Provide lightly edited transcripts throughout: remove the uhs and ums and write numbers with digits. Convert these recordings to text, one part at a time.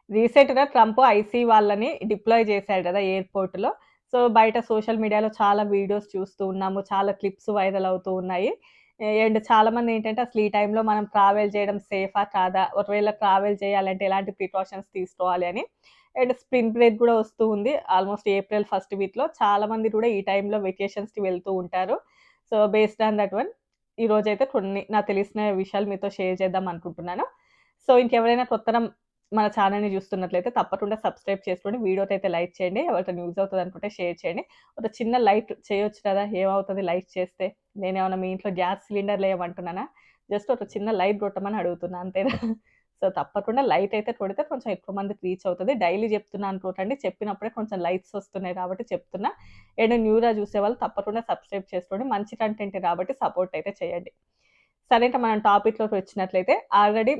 రీసెంట్‌గా Trump IC వాళ్ళని deploy చేశాడు కదా! ఎయిర్‌పోర్ట్‌లో. సో, బయట సోషల్ మీడియాలో చాలా వీడియోస్ చూస్తూ ఉన్నాము. చాలా క్లిప్స్ వైరల్ అవుతూ ఉన్నాయి. అండ్ చాలామందేంటంటే అసలు ఈ టైంలో మనం ట్రావెల్ చేయడం సేఫా? కాదా? ఒకవేళ ట్రావెల్ చేయాలంటే ఎలాంటి ప్రికాషన్స్ తీసుకోవాలి అని. అండ్ స్ప్రింగ్ బ్రేక్ గూడా వస్తూ ఉంది. ఆల్‌మోస్ట్ ఏప్రిల్ ఫస్ట్ వీక్‌లో చాలామంది కూడా ఈ టైంలో వెకేషన్స్‌కి వెళ్తూ ఉంటారు. So, based on that one ఈరోజైతే కొన్ని నాకు తెలిసిన విషయాలు మీతో షేర్ చేద్దాం అనుకుంటున్నాను. సో, ఇంకెవరైనా కొత్తగా మన ఛానెల్‌ని చూస్తున్నట్లయితే తప్పకుండా సబ్స్క్రైబ్ చేసుకోండి. వీడియోకైతే లైక్ చేయండి. ఎవరికైనా యూజ్ అవుతదనుకుంటే షేర్ చేయండి. ఒక చిన్న లైక్ చేయొచ్చు కదా! ఏమవుతది లైక్ చేస్తే? నేనేమన్నా మీ ఇంట్లో గ్యాస్ సిలిండర్‌లు ఎయమంటున్నానా? జస్ట్ ఒక చిన్న లైక్ కొట్టమని అడుగుతున్నా అంతేనా? సో, తప్పకుండా లైక్ అయితే కొడితే కొంచెం ఎక్కువ మందికి రీచ్ అవుతది. డైలీ చెప్తున్నా అనుకోకండి. చెప్పినప్పుడే కొంచెం లైక్స్ వస్తున్నాయి కాబట్టి చెప్తున్నా. అండ్ న్యూగా చూసేవాళ్ళు తప్పకుండా సబ్స్క్రైబ్ చేసుకోండి. మంచి కంటెంటే కాబట్టి సపోర్ట్ అయితే చేయండి. సరే ఇంక మనం టాపిక్‌లోకి వచ్చినట్లయితే ఆల్రెడీ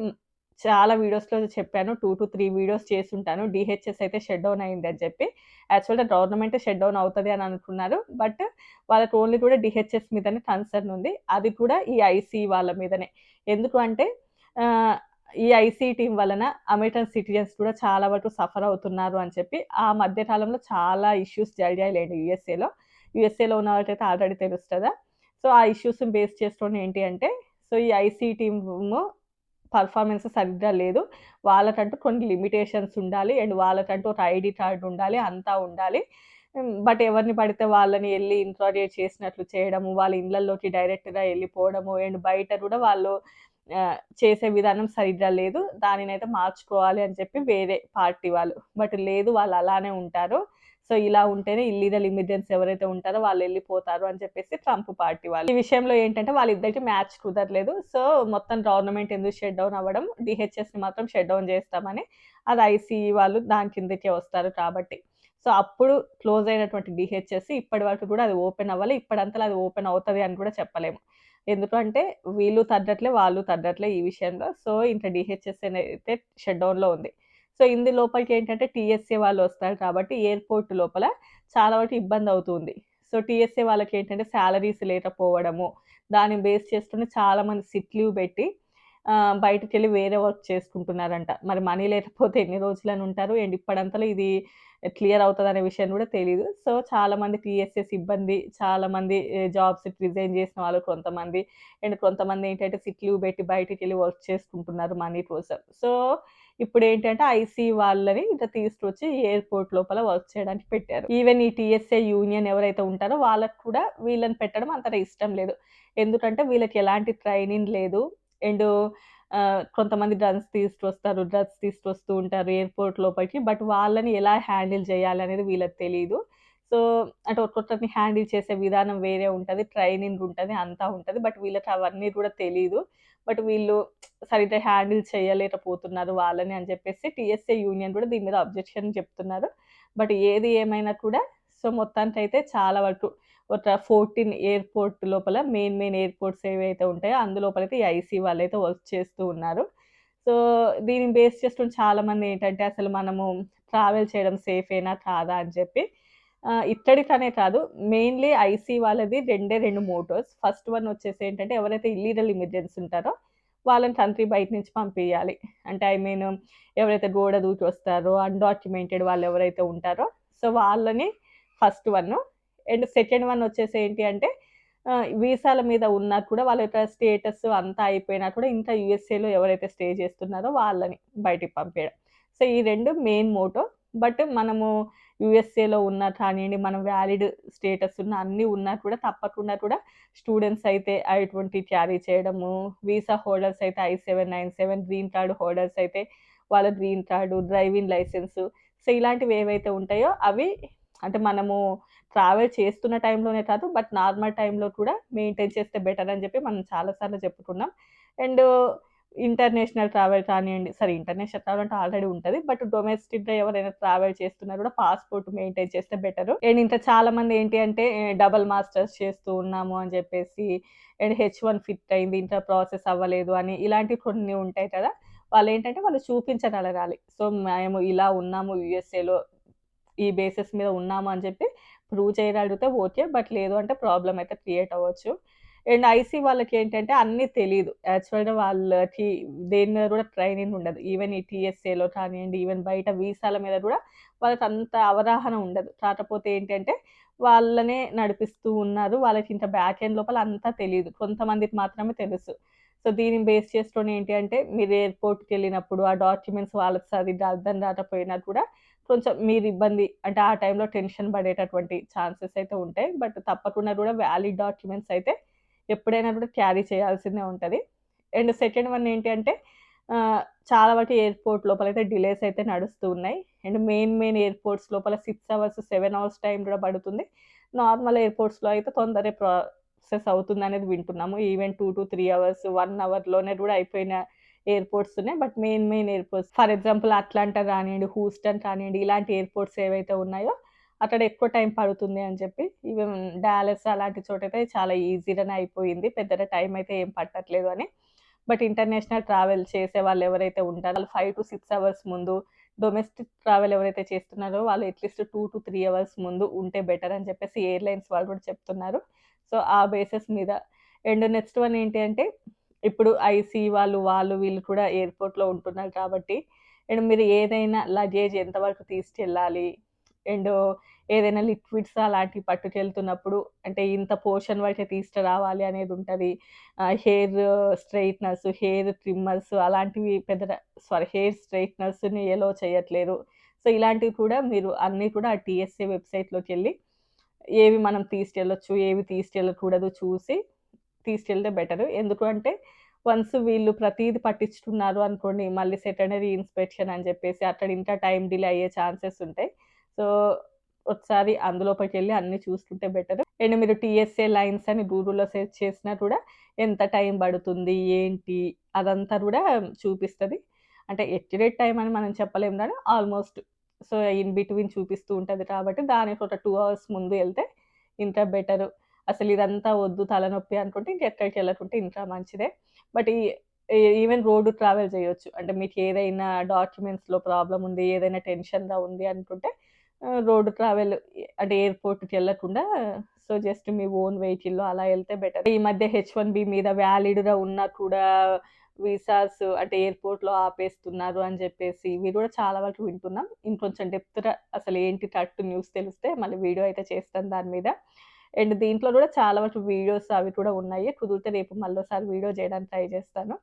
చాలా వీడియోస్‌లో చెప్పాను. 2-3 వీడియోస్ చేసుంటాను. డీహెచ్ఎస్ అయితే షట్ డౌన్ అయిందని చెప్పి. యాక్చువల్‌గా గవర్నమెంటే షట్ డౌన్ అవుతది అని అనుకున్నారు. బట్ వాళ్ళకి ఓన్లీ కూడా డీహెచ్ఎస్ మీదనే కన్సర్న్ ఉంది. అది కూడా ఈ ఐసీ వాళ్ళ మీదనే. ఎందుకు అంటే ఆహ్, ఈ ఐసీ టీమ్ వలన అమెరికన్ సిటిజన్స్ కూడా చాలా వరకు సఫర్ అవుతున్నారు అని చెప్పి ఆ మధ్య కాలంలో చాలా ఇష్యూస్ జరిగాయిలెండి యూఎస్ఏలో. యూఎస్ఏలో ఉన్న వాళ్ళకైతే ఆల్రెడీ తెలుసు కదా! సో, ఆ ఇష్యూస్‌ని బేస్ చేసుకొని ఏంటి అంటే సో, ఈ ఐసీ టీము పర్ఫార్మెన్స్ సరిగ్గా లేదు. వాళ్ళకంటూ కొన్ని లిమిటేషన్స్ ఉండాలి. అండ్ వాళ్ళకంటూ ఒక ఐడీ కార్డ్ ఉండాలి. అంతా ఉండాలి. బట్ ఎవరిని పడితే వాళ్ళని ఎళ్లి ఇంట్రాగేట్ చేసినట్లు చేయడము, వాళ్ళ ఇళ్ళల్లోకి డైరెక్ట్‌గా ఎళ్ళిపోవడము అండ్ బయట గూడా వాళ్ళు చేసే విధానం సరిగ్గా లేదు. దానినైతే మార్చుకోవాలి అని చెప్పి వేరే పార్టీ వాళ్ళు. బట్ లేదు వాళ్ళు అలానే ఉంటారు. సో, ఇలా ఉంటేనే ఇల్లీగల్ ఇమిగ్రెంట్స్ ఎవరైతే ఉంటారో వాళ్ళెళ్ళిపోతారు అని చెప్పేసి ట్రంప్ పార్టీ వాళ్ళు. ఈ విషయంలో ఏంటంటే వాళ్ళిద్దరికీ మ్యాచ్ కుదరలేదు. సో, మొత్తం గవర్నమెంట్ ఎందుకు షట్ డౌన్ అవ్వడం, డీహెచ్ఎస్‌ని మాత్రం షట్ డౌన్ చేస్తామని. అది ఐసీఈ వాళ్ళు దాని కిందకే వస్తారు కాబట్టి. సో, అప్పుడు క్లోజ్ అయినటువంటి డీహెచ్ఎస్ ఇప్పటి వరకు కూడా అది ఓపెన్ అవ్వలే. ఇప్పడంతలా అది ఓపెన్ అవుతది అని కూడా చెప్పలేము. ఎందుకంటే వీళ్ళు తగ్గట్లే, వాళ్ళు తగ్గట్లే ఈ విషయంలో. సో, ఇంక డీహెచ్ఎస్ అయితే షట్ డౌన్‌లో ఉంది. సో, ఇందు లోపలికేంటంటే టీఎస్ఏ వాళ్ళొస్తారు కాబట్టి ఎయిర్‌పోర్ట్ లోపల చాలా వరకు ఇబ్బందవుతుంది. సో, టీఎస్ఏ వాళ్ళకేంటంటే సాలరీస్ లేకపోవడము, దాన్ని బేస్ చేసుకొని చాలామంది సిక్ లీవ్ పెట్టి బయటికెళ్ళి వేరే వర్క్ చేసుకుంటున్నారంట. మరి మనీ లేకపోతే ఎన్ని రోజులని ఉంటారు? అండ్ ఇప్పడంతలో ఇది క్లియర్ అవుతదనే విషయం కూడా తెలీదు. సో, చాలామంది టీఎస్ఏ సిబ్బంది, చాలామంది జాబ్స్‌కి రిజైన్ చేసిన వాళ్ళు కొంతమంది, అండ్ కొంతమందేంటంటే సిక్ లీవ్ పెట్టి బయటికెళ్ళి వర్క్ చేసుకుంటున్నారు మనీ కోసం. సో, ఇప్పుడేంటంటే ఐసీ వాళ్ళని ఇట్లా తీసుకొచ్చి ఎయిర్‌పోర్ట్ లోపల వర్క్ చేయడానికి పెట్టారు. ఈవెన్ ఈ టీఎస్ఏ యూనియన్ ఎవరైతే ఉంటారో వాళ్ళకి కూడా వీళ్ళని పెట్టడం అంతగా ఇష్టం లేదు. ఎందుకంటే వీళ్ళకి ఎలాంటి ట్రైనింగ్ లేదు. అండ్ కొంతమంది డ్రగ్స్ తీసుకొస్తూ ఉంటారు ఎయిర్‌పోర్ట్ లోపలికి. బట్ వాళ్ళని ఎలా హ్యాండిల్ చేయాలనేది వీళ్ళకి తెలీదు. సో, అంటే ఒక్కొక్కరిని హ్యాండిల్ చేసే విధానం వేరే ఉంటది. ట్రైనింగ్ ఉంటది. అంతా ఉంటది. బట్ వీళ్ళకి అవన్నీ కూడా తెలీదు. బట్ వీళ్ళు సరిగ్గా హ్యాండిల్ చేయలేకపోతున్నారు వాళ్ళని అని చెప్పేసి టీఎస్ఏ యూనియన్ కూడా దీని మీద అబ్జెక్షన్ చెప్తున్నారు. బట్ ఏది ఏమైనా కూడా సో, మొత్తానికైతే చాలా వరకు ఒక 14 ఎయిర్‌పోర్ట్ లోపల మెయిన్ ఎయిర్‌పోర్ట్స్ ఏవైతే ఉంటాయో అందులోపలైతే ఈ ఐసీ వాళ్ళైతే వర్క్ చేస్తూ ఉన్నారు. సో, దీన్ని బేస్ చేసుకొని చాలామంది ఏంటంటే అసలు మనము ట్రావెల్ చేయడం సేఫేనా? కాదా? అని చెప్పి ఇక్కడికనే కాదు మెయిన్‌లీ ఐసీ వాళ్ళది రెండే 2 మోటోస్. ఫస్ట్ వన్ వచ్చేసి ఏంటంటే ఎవరైతే ఇల్లీగల్ ఇమిగ్రెంట్స్ ఉంటారో వాళ్ళని కంట్రీ బయట నుంచి పంపియాలి. అంటే ఐ మీన్ ఎవరైతే గోడ దూకి వస్తారో అన్‌డాక్యుమెంటెడ్ వాళ్ళు ఎవరైతే ఉంటారో సో, వాళ్ళని first one. And second one వచ్చేసి ఏంటి అంటే వీసాల మీద ఉన్నా కూడా వాళ్ళ యొక్క స్టేటస్ అంతా అయిపోయినా కూడా ఇంకా యూఎస్ఏలో ఎవరైతే స్టే చేస్తున్నారో వాళ్ళని బయటికి పంపియడం. సో, ఈ 2 మెయిన్ మోటో. బట్ మనము యూఎస్ఏలో ఉన్నా కానియండి, మనం వ్యాలిడ్ స్టేటస్ ఉన్న అన్నీ ఉన్నా కూడా తప్పకుండా కూడా స్టూడెంట్స్ అయితే I-20 క్యారీ చేయడము, వీసా హోల్డర్స్ అయితే I-797, గ్రీన్ కార్డ్ హోల్డర్స్ అయితే వాళ్ళ green card, driving licence. So, ఇలాంటివి ఏవైతే ఉంటాయో అవి అంటే మనము ట్రావెల్ చేస్తున్న టైంలోనే కాదు, బట్ నార్మల్ టైంలో కూడా మెయింటైన్ చేస్తే బెటర్ అని చెప్పి మనం చాలా సార్లు చెప్పుకున్నాం. అండ్ ఇంటర్నేషనల్ ట్రావెల్ కానియండి ఇంటర్నేషనల్ ట్రావెల్ అంటే ఆల్రెడీ ఉంటది. బట్ డొమెస్టిక్‌గా ఎవరైనా ట్రావెల్ చేస్తున్నా కూడా పాస్‌పోర్ట్ మెయింటైన్ చేస్తే బెటరు. అండ్ ఇంకా చాలామంది ఏంటి అంటే డబుల్ మాస్టర్స్ చేస్తూ ఉన్నాము అని చెప్పేసి, అండ్ హెచ్-1 ఫిట్ అయింది. ఇంకా ప్రాసెస్ అవ్వలేదు అని ఇలాంటివి కొన్ని ఉంటాయి కదా! వాళ్ళేంటంటే వాళ్ళు చూపించగలగాలి. సో, మేము ఇలా ఉన్నాము యూఎస్ఏలో ఈ బేసిస్ మీద ఉన్నాము అని చెప్పి ప్రూవ్ చేయగలిగితే ఓకే. బట్ లేదు అంటే ప్రాబ్లమ్ అయితే క్రియేట్ అవ్వచ్చు. అండ్ ఐసీ వాళ్ళకేంటంటే అన్నీ తెలీదు. యాక్చువల్‌గా వాళ్ళకి దేని మీద కూడా ట్రైనింగ్ ఉండదు. ఈవెన్ ఈ టీఎస్ఏలో కానియండి, ఈవెన్ బయట వీసాల మీద కూడా వాళ్ళకంత అవగాహన ఉండదు. కాకపోతే ఏంటంటే వాళ్ళనే నడిపిస్తూ ఉన్నారు. వాళ్ళకింక బ్యాక్ ఎండ్ లోపల అంతా తెలీదు. కొంతమందికి మాత్రమే తెలుసు. సో, దీనిని బేస్ చేసుకొని ఏంటి అంటే మీరు ఎయిర్‌పోర్ట్‌కెళ్ళినప్పుడు ఆ డాక్యుమెంట్స్ వాళ్ళకి సరిగ్గా అర్థం కాకపోయినా కూడా కొంచెం మీరు ఇబ్బంది అంటే ఆ టైంలో టెన్షన్ పడేటటువంటి ఛాన్సెస్ అయితే ఉంటాయి. బట్ తప్పకుండా కూడా వ్యాలిడ్ డాక్యుమెంట్స్ అయితే ఎప్పుడైనా కూడా క్యారీ చేయాల్సిందే ఉంటది. అండ్ సెకండ్ వన్ ఏంటి అంటే ఆహ్, చాలా వరకు ఎయిర్‌పోర్ట్ లోపలైతే డిలేస్ అయితే నడుస్తూ ఉన్నాయి. అండ్ మెయిన్ ఎయిర్‌పోర్ట్స్ లోపల 6 అవర్స్, 7 అవర్స్ టైం కూడా పడుతుంది. నార్మల్ ఎయిర్‌పోర్ట్స్‌లో అయితే తొందరే ప్రాసెస్ అవుతుందనేది వింటున్నాము. ఈవెన్ 2-3 అవర్స్, 1 అవర్‌లోనే కూడా అయిపోయిన ఎయిర్‌పోర్ట్స్ ఉన్నాయి. But main airports for example Atlanta కానియండి, హూస్టన్ కానియండి, ఇలాంటి ఎయిర్‌పోర్ట్స్ ఏవైతే ఉన్నాయో అక్కడ ఎక్కువ టైం పడుతుంది అని చెప్పి, ఈవెన్ డాలస్ అలాంటి చోటైతే చాలా ఈజీగానే అయిపోయింది. పెద్దగా టైం అయితే ఏం పట్టట్లేదు అని. బట్ ఇంటర్నేషనల్ ట్రావెల్ చేసేవాళ్ళు ఎవరైతే ఉంటారో వాళ్ళు 5-6 అవర్స్ ముందు, డొమెస్టిక్ ట్రావెల్ ఎవరైతే చేస్తున్నారో వాళ్ళు అట్‌లీస్ట్ 2-3 అవర్స్ ముందు ఉంటే బెటర్ అని చెప్పేసి ఎయిర్‌లైన్స్ వాళ్ళు కూడా చెప్తున్నారు. సో, ఆ బేసిస్ మీద అండ్ నెక్స్ట్ వన్ ఏంటి అంటే, ఇప్పుడు ఐసీ వాళ్ళు వీళ్ళు కూడా ఎయిర్‌పోర్ట్‌లో ఉంటున్నారు కాబట్టి, అండ్ మీరు ఏదైనా లగేజ్ ఎంతవరకు తీసుకెళ్ళాలి? అండ్ ఏదైనా లిక్విడ్స్ అలాంటివి పట్టుకెళ్తున్నప్పుడు అంటే ఇంత పోర్షన్ వరకే తీసుకురావాలి అనేదుంటది. హెయిర్ స్ట్రెయిట్‌నర్స్, హెయిర్ ట్రిమ్మర్స్ అలాంటివి హెయిర్ స్ట్రెయిట్‌నర్స్‌ని ఎలో చేయట్లేరు. సో, ఇలాంటివి కూడా మీరు అన్నీ కూడా ఆ టీఎస్ఏ వెబ్‌సైట్‌లోకెళ్ళి ఏవి మనం తీసుకెళ్ళొచ్చు, ఏవి తీసుకెళ్ళకూడదు చూసి తీసుకెళ్తే బెటరు. ఎందుకు అంటే వన్స్ వీళ్ళు ప్రతీది పట్టించుకున్నారు అనుకోండి, మళ్ళీ సెకండరీ ఇన్స్‌పెక్షన్ అని జెప్పేసి అక్కడ ఇంకా టైమ్ డిలే అయ్యే ఛాన్సెస్ ఉంటాయి. సో, ఒకసారి అందులోపలికెళ్ళి అన్నీ చూసుకుంటే బెటరు. అండ్ మీరు టీఎస్ఏ లైన్స్ అని గూగుల్‌లో సెర్చ్ చేసినా కూడా ఎంత టైం పడుతుంది, ఏంటి అదంతా గూడా చూపిస్తది. అంటే ఎక్యురేట్ టైమ్ అని మనం చెప్పలేం గానీ ఆల్‌మోస్ట్ సో, ఇన్ బిట్వీన్ చూపిస్తూ ఉంటది కాబట్టి దానికి ఒక 2 అవర్స్ ముందు ఎళ్తే ఇంకా బెటరు. అసలిదంతా వద్దు తలనొప్పి అనుకుంటే ఇంకెక్కడికెళ్ళకుంటే ఇంకా మంచిదే. బట్ ఈవెన్ రోడ్ ట్రావెల్ చేయొచ్చు. అంటే మీకేదైనా డాక్యుమెంట్స్‌లో ప్రాబ్లమ్ ఉంది, ఏదైనా టెన్షన్‌గా ఉంది అనుకుంటే రోడ్ ట్రావెల్ అంటే ఎయిర్‌పోర్ట్‌కెళ్ళకుండా సో, జస్ట్ మీ ఓన్ వెహికల్‌లో అలా ఎళ్తే బెటర్. ఈ మధ్య హెచ్-1బీ మీద వ్యాలిడ్‌గా ఉన్నా కూడా వీసాస్ అంటే ఎయిర్‌పోర్ట్‌లో ఆపేస్తున్నారు అని జెప్పేసి ఇవి గూడా చాలా వరకు వింటున్నాం. ఇంకొంచెం డెప్త్‌గా అసలేంటి కరెక్ట్ న్యూస్ తెలిస్తే మళ్ళీ వీడియో అయితే చేస్తాను దాని మీద. అండ్ దీంట్లో గూడా చాలా వరకు వీడియోస్ అవి కూడా ఉన్నాయి. కుదిరితే రేపు మళ్ళోసారి వీడియో జేయడానికి ట్రై జేస్తాను.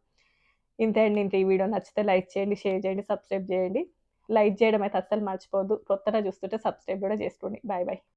ఇంతే అండి. ఇంక ఈ వీడియో నచ్చితే లైక్ చేయండి, షేర్ చేయండి, సబ్స్క్రైబ్ జేయండి. లైక్ జేయడం అయితే అస్సలు మర్చిపోవద్దు. కొత్తగా చూస్తుంటే సబ్స్క్రైబ్ గూడా జేసుకోండి. బాయ్.